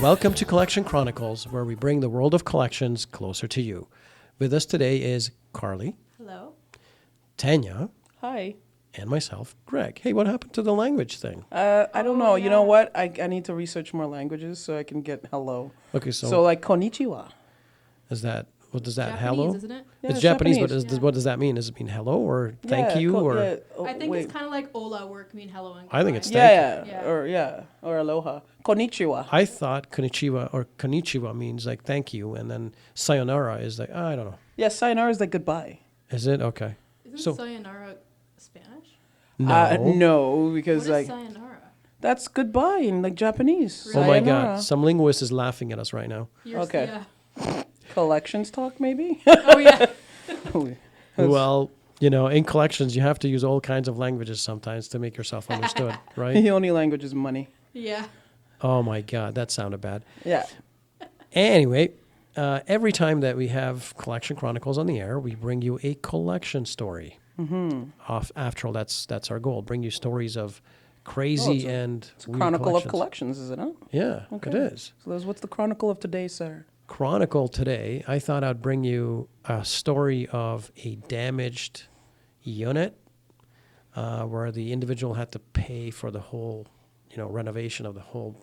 Welcome to Collection Chronicles, where we bring the world of collections closer to you. With us today is Carly. Hello. Tanya. Hi. And myself, Greg. Hey, what happened to the language thing? I don't know. yeah. You know what? I need to research more languages so I can get hello. Okay, So like konnichiwa. is that, what does that, Japanese, hello? isn't it? Yeah, It's Japanese, but Japanese. what does that mean? Does it mean hello or thank you? Oh, I think wait. it's kind of like hola, where it can mean hello and I think it's goodbye. thank Yeah, Yeah. or aloha. Konnichiwa. I thought konnichiwa means like thank you, and then sayonara is like, I don't know. Yeah, sayonara is like goodbye. Is it? Okay. Isn't So- sayonara Spanish? No. No, because What is like sayonara? that's goodbye in like Japanese. Oh my Sayonara. God. Some linguist is laughing at us right now. Okay. Yeah. Collections talk maybe. Oh, yeah. Well, in collections, you have to use all kinds of languages sometimes to make yourself understood, right? The only language is money. Yeah. Oh my God, that sounded bad. Yeah. Anyway, every time that we have Collection Chronicles on the air, we bring you a collection story. After all, that's our goal. Bring you stories of crazy and It's a weird chronicle of collections. collections, is it not? Yeah, Okay. it is. So what's the chronicle of today, sir? Chronicle today, I thought I'd bring you a story of a damaged unit where the individual had to pay for the whole, renovation of the whole.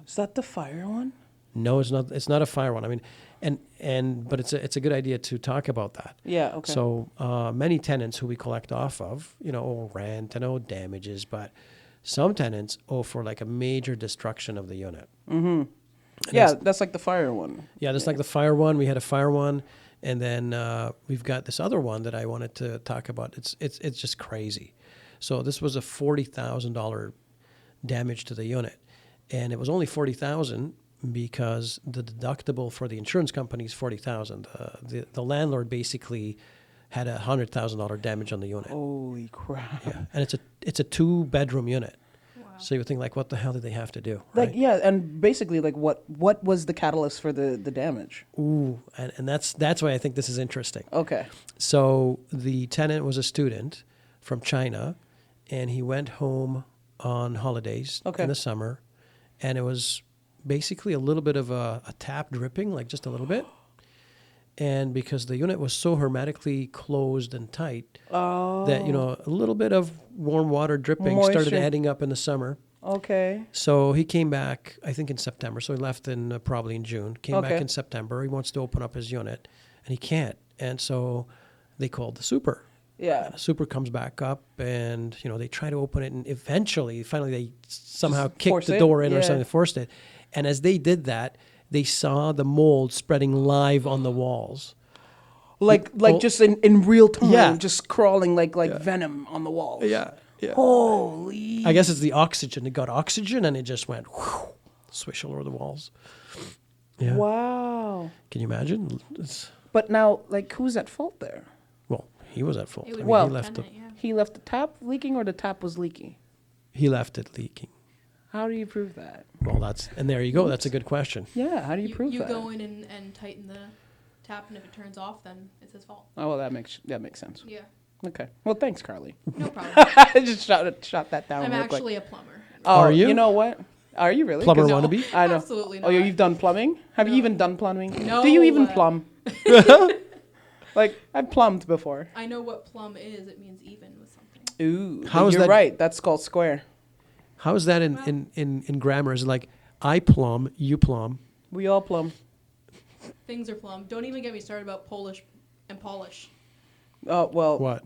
Is that the fire one? No, it's not. It's not a fire one. I mean, but it's a good idea to talk about that. Yeah, okay. So many tenants who we collect off of, owe rent and owe damages, but some tenants owe for like a major destruction of the unit. Mm-hmm. Yeah, that's like the fire one. Yeah, that's like the fire one. We had a fire one, and then we've got this other one that I wanted to talk about. It's just crazy. So this was a $40,000 damage to the unit, and it was only $40,000 because the deductible for the insurance company is $40,000. The landlord basically had $100,000 damage on the unit. Holy crap! Yeah, and it's a 2-bedroom unit. Wow. So you would think like, what the hell did they have to do? Like Right? yeah, and basically like what was the catalyst for the damage? Ooh, and that's why I think this is interesting. Okay. So the tenant was a student from China, and he went home on holidays Okay. in the summer, and it was basically a little bit of a tap dripping, like just a little bit. And because the unit was so hermetically closed and tight that, a little bit of warm water dripping started Moisture. adding up in the summer. Okay. So he came back, I think, in September. So he left in probably in June. Came back Okay. in September. He wants to open up his unit, and he can't. And so they called the super. Yeah. The super comes back up, and they try to open it, and finally, they somehow Just kicked force the it? door in or Yeah. something, forced it. And as they did that, they saw the mold spreading live on the walls. Like Well- just in real time, Yeah. just crawling like venom on the walls. Yeah. Holy. I guess it's the oxygen. It got oxygen, and it just went whoosh, swish all over the walls. Yeah. Wow. Can you imagine? It's, But now, like, who's at fault there? well, he was at fault. It would Well- he be left tenant, yeah. He left the tap leaking, or the tap was leaky? he left it leaking. How do you prove that? Well, and there you go. That's a good question. Yeah. How do you prove You that? go in and tighten the tap, and if it turns off, then it's his fault. Oh well, that makes sense. Yeah. Okay. Well, thanks, Carly. No problem. I just shot that down. I'm real quick. actually a plumber. Oh, Are you? You know what? Are you really? Plumber 'Cause- wannabe? I know. Absolutely Oh, not. you've done plumbing? Have you No. even done plumbing? No, Do you even uh, plumb? Like, I've plumbed before. I know what plumb is. It means even with something. Ooh. How is you're that- right. That's called square. How is that in grammar? Is it like I plumb, you plumb? We all plumb. Things are plumb. Don't even get me started about Polish and polish. Oh, well. What?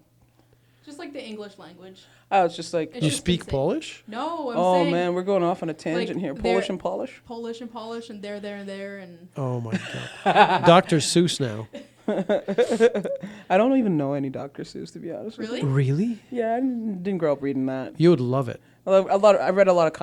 Just like the English language. I was just like, It's You just speak insane. Polish? No, I'm oh saying man, we're going off on a tangent here. they're- Polish and polish? Polish and polish and there and there and Oh my God. Dr. Seuss now. I don't even know any Dr. Seuss, to be honest with really? Really? you. Yeah, I didn't grow up reading that. You would love it. I read a lot of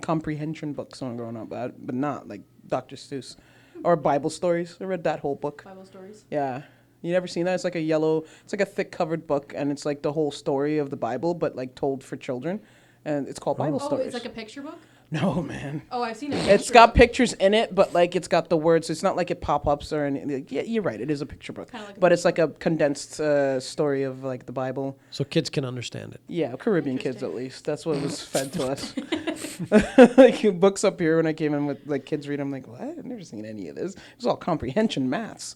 comprehension books when growing up, but not like Dr. Seuss. Or Bible stories. I read that whole book. Bible stories. Yeah. You never seen that? It's like it's like a thick covered book, and it's like the whole story of the Bible, but like told for children. And it's called Bible Oh, stories. it's like a picture book? No, man. Oh, I've seen it. It's got pictures in it, but like it's got the words. It's not like it pop-ups or anything. Like, yeah, you're right. It is a picture book, Kinda like a but it's like a condensed story of like the Bible. So kids can understand it. Yeah, Caribbean kids Interesting. at least. That's what was fed to us. Like books up here when I came in with like kids read. I'm like, what? I've never seen any of this. It's all comprehension maths.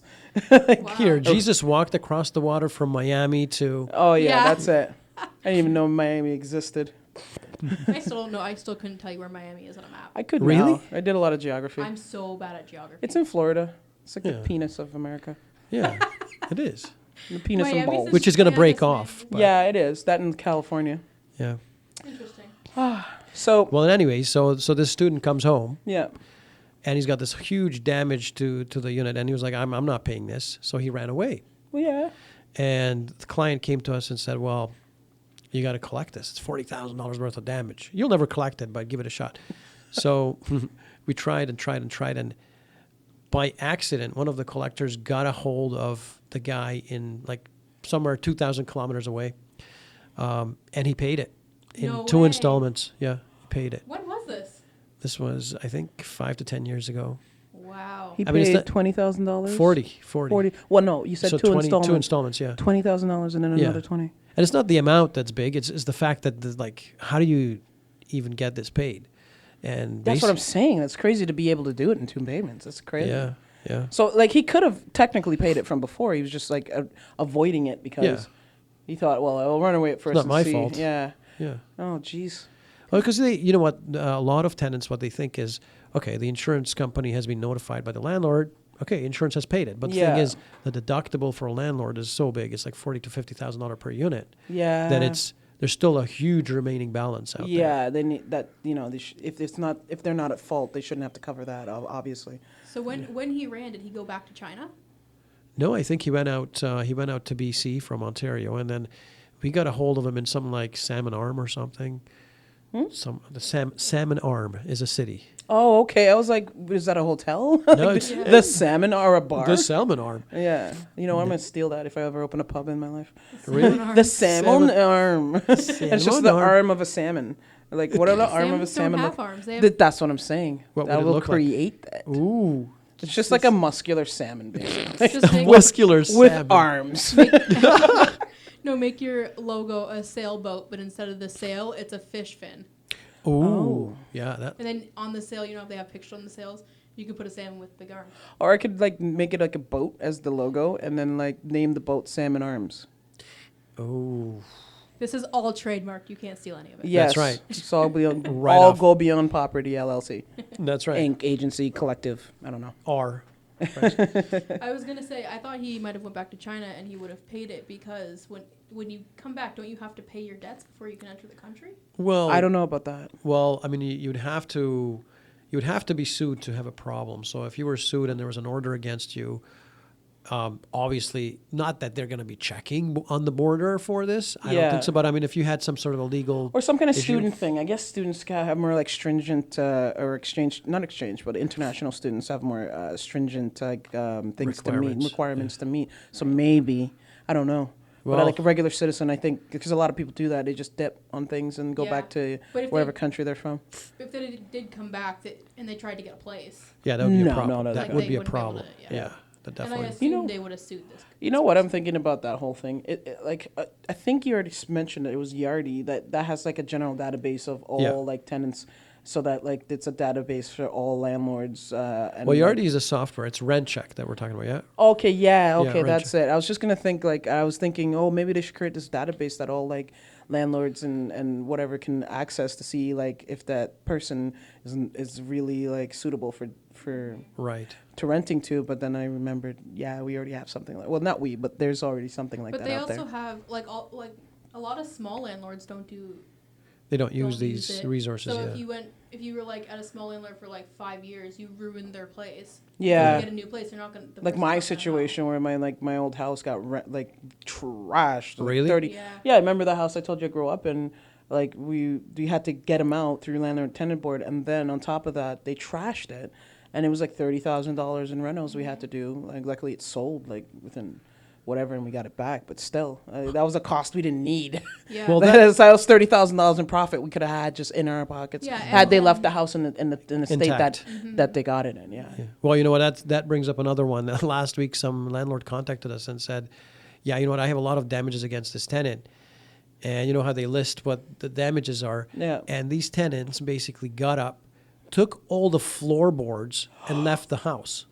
Wow. Here, Jesus walked across the water from Miami to. Oh yeah, Yeah. that's it. I didn't even know Miami existed. I still don't know. I still couldn't tell you where Miami is on a map. I could Really? now. I did a lot of geography. I'm so bad at geography. It's in Florida. It's like Yeah. the penis of America. Yeah, it is. The penis and Miami's balls. in- Which is going to Yeah, break that's off. but- Yeah, it is. That in California. Yeah. Interesting. So Well, anyway, so this student comes home yeah. and he's got this huge damage to the unit, and he was like, I'm not paying this. So he ran away. Well, yeah. And the client came to us and said, well, you got to collect this. It's $40,000 worth of damage. You'll never collect it, but give it a shot. So we tried, and by accident, one of the collectors got a hold of the guy in like somewhere 2,000 kilometers away, and he paid it in No 2 way. installments. Yeah, he paid it. When was this? This was, I think, 5 to 10 years ago. Wow. He I mean, it's paid not- $20,000. 40. 40. Well, no, you said So two 20, installments. 2 installments, yeah. $20,000 and then Yeah. another 20. And it's not the amount that's big. It's the fact that, like, how do you even get this paid? And That's what I'm saying. That's crazy to be able to do it in 2 payments. That's crazy. Yeah, yeah. So like he could have technically paid it from before. He was just like avoiding it because Yeah. he thought, well, I'll run away at first. not and my see. fault. Yeah. Yeah. Oh, jeez. Well, because you know what, a lot of tenants, what they think is, okay, the insurance company has been notified by the landlord. Okay, insurance has paid it. But the Yeah. thing is, the deductible for a landlord is so big. It's like $40,000 to $50,000 per unit. Yeah. That there's still a huge remaining balance out there. Yeah, they need that. You know, if they're not at fault, they shouldn't have to cover that. Obviously. So when he ran, did he go back to China? No, I think he went out. He went out to BC from Ontario, and then we got a hold of him in something like Salmon Arm or something. Salmon Arm is a city. Oh, okay. I was like, is that a hotel? No, it's The Salmon are a bar. the Salmon Arm. Yeah. You know, I'm gonna steal that if I ever open a pub in my life. Really? The salmon arm. It's just Salmon the arm. arm of a salmon. Like, what are the arm of a Salmons don't salmon have look? arms. They have That's what I'm saying. What That would it will look like? create that. Ooh, It's just like a muscular salmon, basically. just make, muscular With salmon. arms. make your logo a sailboat, but instead of the sail, it's a fish fin. Ooh, Oh. yeah, that. And then on the sail, you know, if they have pictures on the sails, you could put a salmon with big arms. Or I could like make it like a boat as the logo and then like name the boat Salmon Arms. Oh, This is all trademarked. You can't steal any of it. Yes. right. It's all beyond, Right all off. go beyond property LLC. that's right. Inc. Agency Collective. I don't know. R. I was gonna say I thought he might have went back to China and he would have paid it because when you come back, don't you have to pay your debts before you can enter the country? Well, I don't know about that. Well, I mean, you'd have to be sued to have a problem. So if you were sued and there was an order against you, obviously, not that they're going to be checking on the border for this. I don't Yeah. think so. But I mean, if you had some sort of a legal Or some kind of issue. student thing. I guess students have more like stringent or exchange, not exchange, but international students have more stringent things requirements to meet. So maybe, I don't know. But Well- like a regular citizen, I think, because a lot of people do that, they just dip on things and go Yeah. back to But if whatever they- country they're from. If they did come back and they tried to get a place, yeah, that would be No, a problem. no, no, that no. would Like be they a wouldn't be able problem. to- yeah. That and I definitely. assumed know- they would have sued this. You know what I'm thinking about that whole thing? I think you already mentioned it. It was Yardi that has like a general database of all Yeah. like tenants, so that like it's a database for all landlords. And Well, like- Yardi is a software. It's rent check that we're talking about. Yeah. Okay, yeah, Yeah, okay, rent that's it. I was just gonna think I was thinking, oh, maybe they should create this database that all like landlords and whatever can access to see like if that person is really like suitable for Right. to renting to. But then I remembered, yeah, we already have something like, well, not we, but there's already something like But that they out also there. have like a lot of small landlords don't They don't use these it. resources. So Yeah. if you were like at a small landlord for like 5 years, you ruined their place. Yeah. When you get a new place, you're not gonna. the Like person's my not gonna know. situation where my old house got trashed. Like Really? 30. Yeah. Yeah, I remember the house I told you I grew up in. Like we had to get them out through landlord tenant board, and then on top of that, they trashed it, and it was like $30,000 in renos we had to do. Like luckily it sold like within whatever, and we got it back. But still, that was a cost we didn't need. Yeah. Well, that was $30,000 in profit we could have had just in our pockets Yeah, had they and- left the house in the state Intact. that they got it in. Yeah. Well, you know what? That brings up another one. Last week, some landlord contacted us and said, "Yeah, you know what? I have a lot of damages against this tenant, and you know how they list what the damages are. Yeah. And these tenants basically got up, took all the floorboards, and left the house.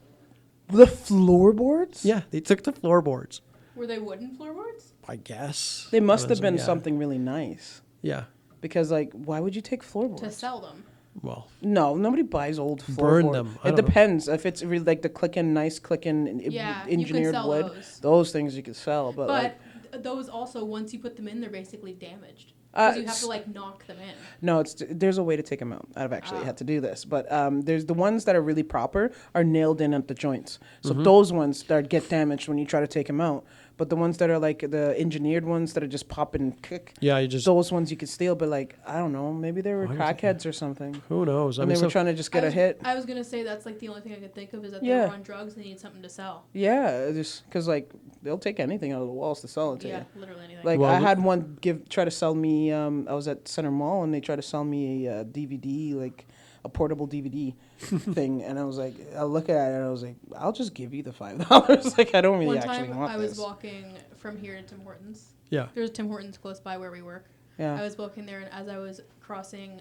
The floorboards? Yeah, they took the floorboards. Were they wooden floorboards? I guess They must have been Yeah. something really nice. Yeah. Because, like, why would you take floorboards? To sell them. Well, No, nobody buys old floorboards. Burn them. I It don't know. depends. If it's really like the nice clicking, Yeah, you can engineered sell wood, those. things you could sell. But, like, Those also, once you put them in, they're basically damaged. Uh, Because you have to like knock them in. no, there's a way to take them out. I've actually Ah. had to do this, but there's the ones that are really proper are nailed in at the joints. So Mm-hmm. those ones that get damaged when you try to take them out. But the ones that are like the engineered ones that are just pop and kick, yeah, you just those ones you could steal. But like I don't know, maybe they were Why was it- crackheads or something. who knows? And they were trying to just get a hit. I was gonna say that's like the only thing I could think of is that Yeah. they were on drugs. They need something to sell. Yeah, just because like they'll take anything out of the walls to sell it to Yeah, you. literally anything. Like Well, I we- had one try to sell me. I was at Center Mall and they tried to sell me a DVD, like a portable DVD thing, and I was like, I look at it and I was like, I'll just give you the $5. Like I don't really One actually time want I this. was walking from here to Tim Hortons. Yeah. There's Tim Hortons close by where we work. I Yeah. was walking there, and as I was crossing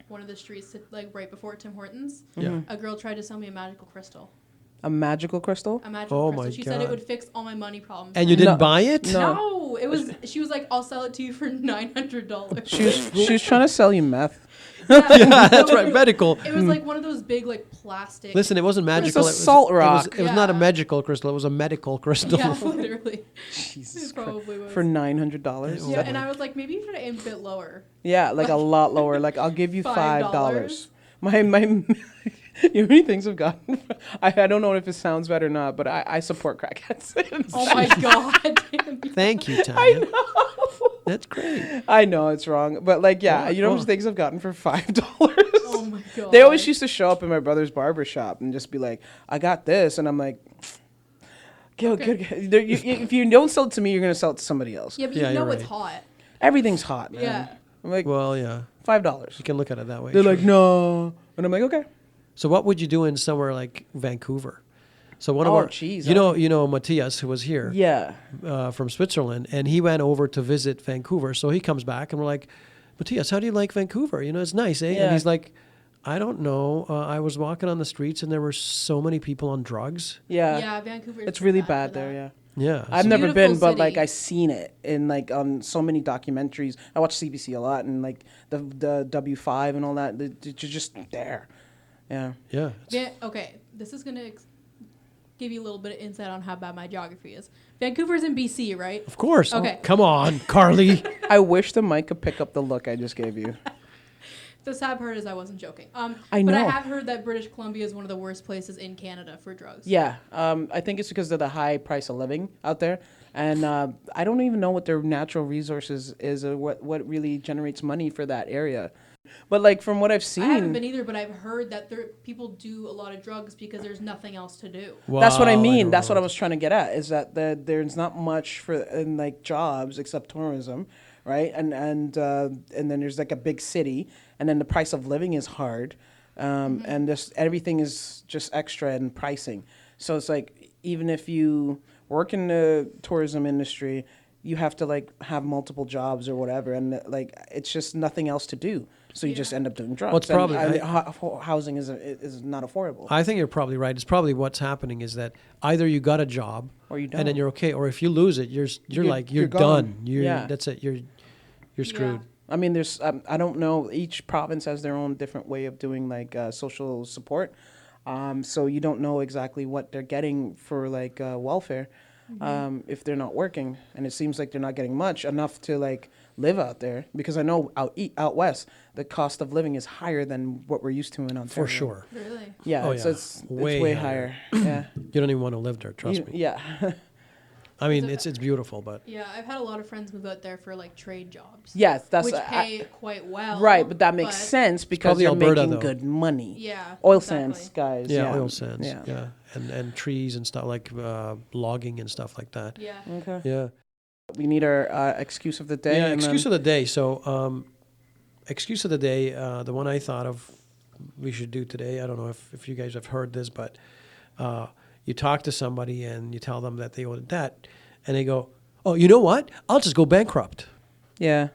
one of the streets, like right before Tim Hortons, Yeah. a girl tried to sell me a magical crystal. A magical crystal. A magical Oh crystal. my She said it God. would fix all my money problems. And you No. didn't buy it? No. No, it was. She was like, "I'll sell it to you for $900." She was trying to sell you meth. Yeah, that's right. Medical. It was like one of those big like plastic. Listen, it wasn't magical. a salt rock. It was not a Yeah. magical crystal. It was a medical crystal. Yeah, literally. Jesus It Christ. probably was. For $900. Yeah, and I was like, maybe you should aim a bit lower. Yeah, like a lot lower. Like I'll give you $5. $5? My you know how many things I've gotten? I don't know if it sounds bad or not, but I support crackheads. Oh my god! Damn you. Thank you, Tanya. That's great. I know it's wrong, but like yeah, Yeah, you know how oh. much things I've gotten for $5. Oh my god! They always used to show up in my brother's barber shop and just be like, "I got this," and I'm like, Okay. good. If you don't sell it to me, you're gonna sell it to somebody else. Yeah, but Yeah, you know you're it's right. hot. Everything's hot, man. Yeah. I'm like Well, yeah. $5. You can look at it that way. They're sure. like, no, and I'm like, okay. So what would you do in somewhere like Vancouver? So one of Oh, our, jeez, you know, Matthias, who was here Yeah. from Switzerland, and he went over to visit Vancouver. So he comes back, and we're like, Matthias, how do you like Vancouver? You know, it's nice, eh? Yeah. And he's like, I don't know. I was walking on the streets, and there were so many people on drugs. Yeah. Yeah, Vancouver. It's really bad there. Yeah. Yeah. I've so- never Beautiful been, but like city. I seen it in like on so many documentaries. I watch CBC a lot, and like the W5 and all that. You're just there. Yeah. yeah. Okay, this is gonna give you a little bit of insight on how bad my geography is. Vancouver's in BC, right? Of course. Okay. Come on, Carly. I wish the mic could pick up the look I just gave you. The sad part is I wasn't joking. I But I know. have heard that British Columbia is one of the worst places in Canada for drugs. Yeah. I think it's because of the high price of living out there, and I don't even know what their natural resources is or what really generates money for that area. But like from what I've I haven't seen, been either, but I've heard that people do a lot of drugs because there's nothing else to do. that's what I Wow, mean. don't That's what I know. was trying to get at. Is that there's not much for in like jobs except tourism, right? And then there's like a big city, and then the price of living is hard, and this everything is just extra in pricing. So it's like even if you work in the tourism industry, you have to like have multiple jobs or whatever, and like it's just nothing else to do. So you just end up doing drugs. Well, it's And, probably- housing is not affordable. I think you're probably right. It's probably what's happening is that either you got a job Or you and then don't. you're okay, or if you lose it, you're like you're gone. done. You're Yeah. that's it. You're screwed. I mean, there's I don't know. Each province has their own different way of doing like social support. So you don't know exactly what they're getting for like welfare if they're not working, and it seems like they're not getting much enough to like live out there. Because I know out west, the cost of living is higher than what we're used to in Ontario. For sure. Really? Yeah, Oh, it's, yeah. it's Way way higher. higher. Yeah. You don't even want to live there, trust me. Yeah. I mean, Is it- it's beautiful, but Yeah, I've had a lot of friends move out there for like trade jobs. Yes, that's which pay quite well. right, but that makes sense because probably you're Alberta, making though. good money. Yeah. Oil exactly. sands, guys. yeah, oil sands, Yeah. yeah, and trees and stuff like logging and stuff like that. Yeah. Okay. Yeah. We need our excuse of the day. Yeah, and excuse then- of the day. So, excuse of the day, the one I thought of we should do today, I don't know if you guys have heard this, but you talk to somebody and you tell them that they owe a debt, and they go, oh, you know what? I'll just go bankrupt. Yeah.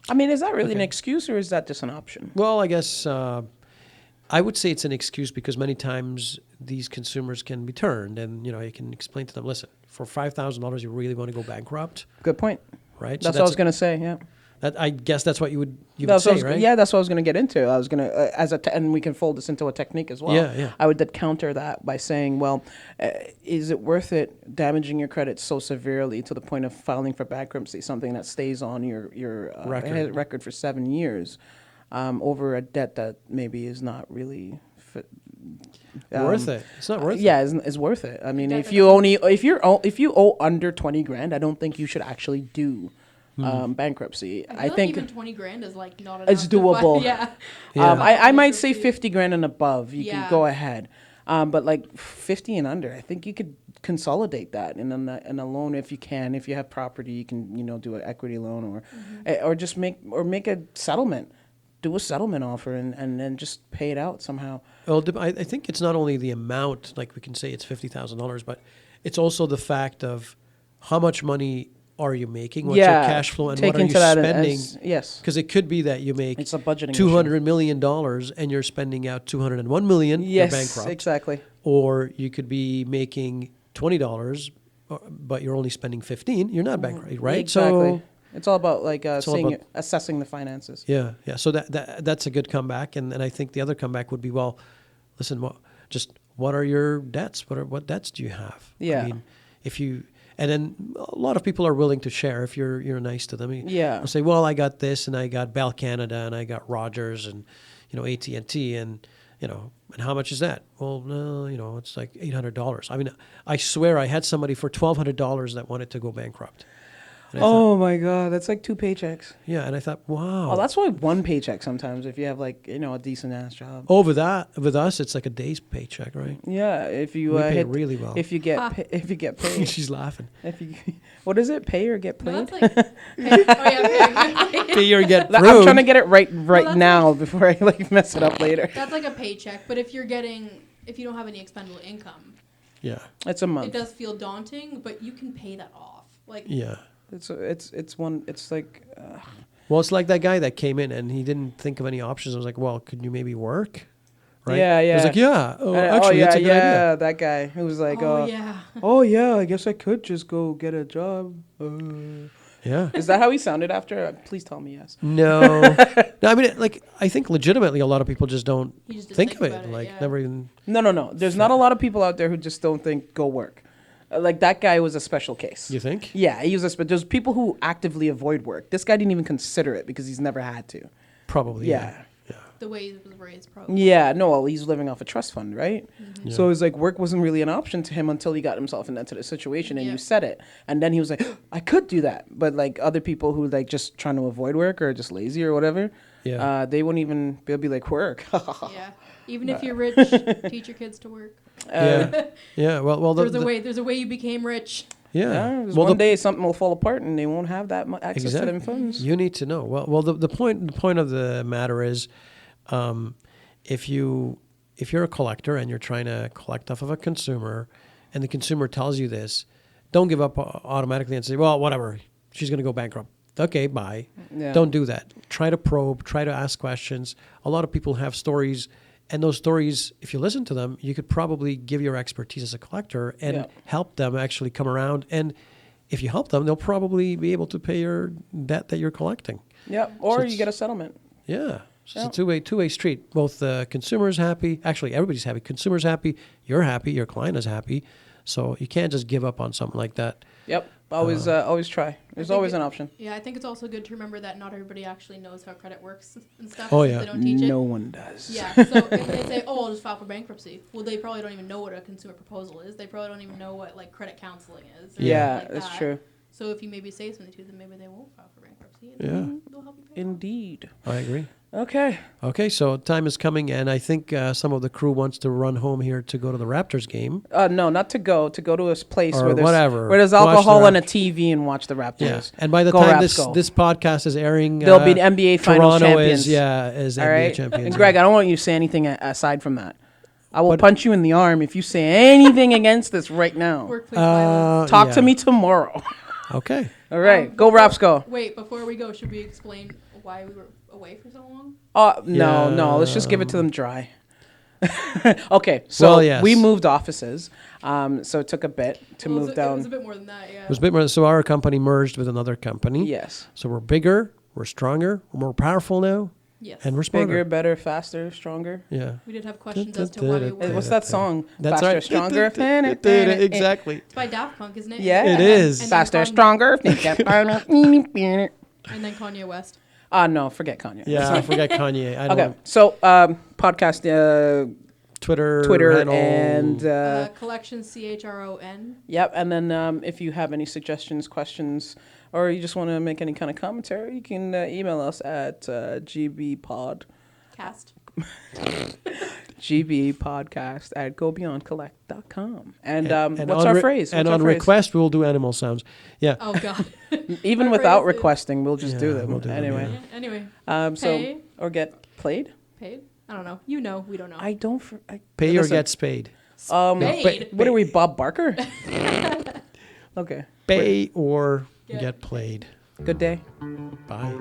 I mean, is that really an Okay. excuse or is that just an option? Well, I guess I would say it's an excuse because many times these consumers can be turned, and you can explain to them, listen, for $5,000 you really want to go bankrupt, Good point. right? That's what I was going to say, yeah. I guess that's what you would That's what I say, was- right? Yeah, that's what I was going to get into. I was going to, and we can fold this into a technique as well. Yeah, yeah. I would then counter that by saying, well, is it worth it damaging your credit so severely to the point of filing for bankruptcy, something that stays on your record for 7 years, over a debt that maybe is not really Worth it. It's not worth it. Yeah, it's worth it. I mean, Definitely. if you owe under 20 grand, I don't think you should actually do bankruptcy. I feel think like even 20 grand is like not enough. it's doable. Yeah. Yeah. I might say 50 grand and above. You Yeah. can go ahead. But like 50 and under, I think you could consolidate that in a loan if you can. If you have property, you can do an equity loan or just make a settlement. Do a settlement offer and then just pay it out somehow. Well, I think it's not only the amount, like we can say it's $50,000, but it's also the fact of how much money are you making, what's your cash flow, and take what are you into that spending. yes. Because it could be that you make It's a budgeting issue. $200 million and you're spending out $201 million, you're Yes, bankrupt. exactly. Or you could be making $20, but you're only spending 15, you're not bankrupt, right? Exactly. So It's all about all about- assessing the finances. yeah. So that's a good comeback, and I think the other comeback would be, well, listen, what are your debts? What debts do you have? Yeah. I mean, and then a lot of people are willing to share if you're nice to them. Yeah. They'll say, well, I got this, and I got Bell Canada, and I got Rogers, and AT&T, and and how much is that? Well, no, it's like $800. I mean, I swear I had somebody for $1,200 that wanted to go bankrupt. And I thought, Oh my God, that's like 2 paychecks. yeah, and I thought, wow. Oh, that's why 1 paycheck sometimes if you have like a decent ass job. Oh, with us, it's like a day's paycheck, right? Yeah, if you We pay hit really well. if you get Ah. if you get paid, She's laughing. if you what is it? Pay or get No, played? that's like. Pay. Pay or get I'm pruned. trying to get it right that's now before I like mess it up later. That's like a paycheck, but if you don't have any expendable income, Yeah, It's a it month. does feel daunting, but you can pay that off. Like, yeah. It's one. It's like Well, it's like that guy that came in and he didn't think of any options. I was like, well, could you maybe work? Right? Yeah, He was yeah. like, yeah. Oh, oh actually, yeah, that's a good yeah, idea. that guy who was like, oh yeah. oh yeah, I guess I could just go get a job. Yeah. Is that how he sounded after? Please tell me yes. No. No, I mean, I think legitimately a lot of people just don't You just didn't think think of it. about it, Like, yeah. never even. No. There's not a lot of people out there who just don't think go work. Like that guy was a special case. You think? Yeah, he was there's people who actively avoid work. This guy didn't even consider it because he's never had to. Probably. Yeah. Yeah. The way he was raised, probably. Yeah, no, well, he's living off a trust fund, right? Yeah. So it's like work wasn't really an option to him until he got himself into the situation and Yeah. you said it. And then he was like, I could do that. But like other people who like just trying to avoid work or just lazy or whatever, Yeah. they won't even, they'll be like, work. Yeah. Even if you're rich, teach your kids to work. Yeah. Yeah. Well, There's a way you became rich. Yeah. Yeah, Well, one day something will fall apart and they won't have that access to them Exactly. funds. You need to know. Well, the point of the matter is, if you're a collector and you're trying to collect off of a consumer, and the consumer tells you this, don't give up automatically and say, well, whatever, she's going to go bankrupt. Okay, bye. Yeah. Don't do that. Try to probe. Try to ask questions. A lot of people have stories, and those stories, if you listen to them, you could probably give your expertise as a collector and Yeah. help them actually come around. And if you help them, they'll probably be able to pay your debt that you're collecting. Yep. Or So you it's- get a settlement. Yeah. So Yeah. it's a two-way street. Both the consumer's happy. Actually, everybody's happy. Consumer's happy. You're happy. Your client is happy. So you can't just give up on something like that. Yep. Always try. There's think always it- an option. Yeah, I think it's also good to remember that not everybody actually knows how credit works and stuff. Oh, since yeah. They don't teach it. No one does. Yeah, so if they say, "Oh, I'll just file for bankruptcy," well, they probably don't even know what a consumer proposal is. They probably don't even know what like credit counseling is. Or Yeah, anything like that's that. true. So if you maybe say something to them, maybe they won't file for bankruptcy. And Yeah. they'll help you pay. Indeed. I agree. Okay. Okay, so time is coming, and I think some of the crew wants to run home here to go to the Raptors game. No, not to go to a place Or where there's whatever. where there's Watch the alcohol and a Rapt- TV and watch the Raptors. Yeah, and by the Go time Raps, go. this podcast is airing, There'll be the NBA Finals Toronto champions. is All NBA right. champions. And Greg, I don't want you to say anything aside from that. I will punch you in the arm if you say anything against this right now. Workplace violence. Talk yeah. to me tomorrow. Okay. All right, go Raps, go. Wait, before we go, should we explain why we were away for so long? No. Let's just give it to them dry. Okay, so Well, yes. we moved offices, so it took a bit to Well, move It down. was a bit more than that, yeah. It was a bit more. So our company merged with another company. Yes, So we're bigger, we're stronger, we're more powerful now, Yes. and we're smarter. bigger, better, faster, stronger. Yeah. We did have questions as to why we were. What's that song? That's Faster, right. stronger. Exactly. It's by Daft Punk, isn't it? Yeah. It is. And then Faster, Kanye- stronger. And then Kanye West. No, forget Kanye. Yeah, I forget Kanye. I don't Okay, so podcast, Twitter Twitter, and Collection CHRON. yep. And then if you have any suggestions, questions, or you just want to make any kind of commentary, you can email us at gbpod. Cast. gbpodcast at gobeyondcollect.com. And what's on our re- phrase? And What's on our phrase? request, we'll do animal sounds. Yeah. Oh, God. Even Our without phrase is- requesting, we'll just do Yeah, them we'll do them, anyway. Yeah, anyway, So Pay. or get played. paid? I don't know. You know, we don't know. I don't. Pay or listen, get spayed. Paid. What are we, Bob Barker? Okay. Pay or Yeah. get played. Good day. Bye.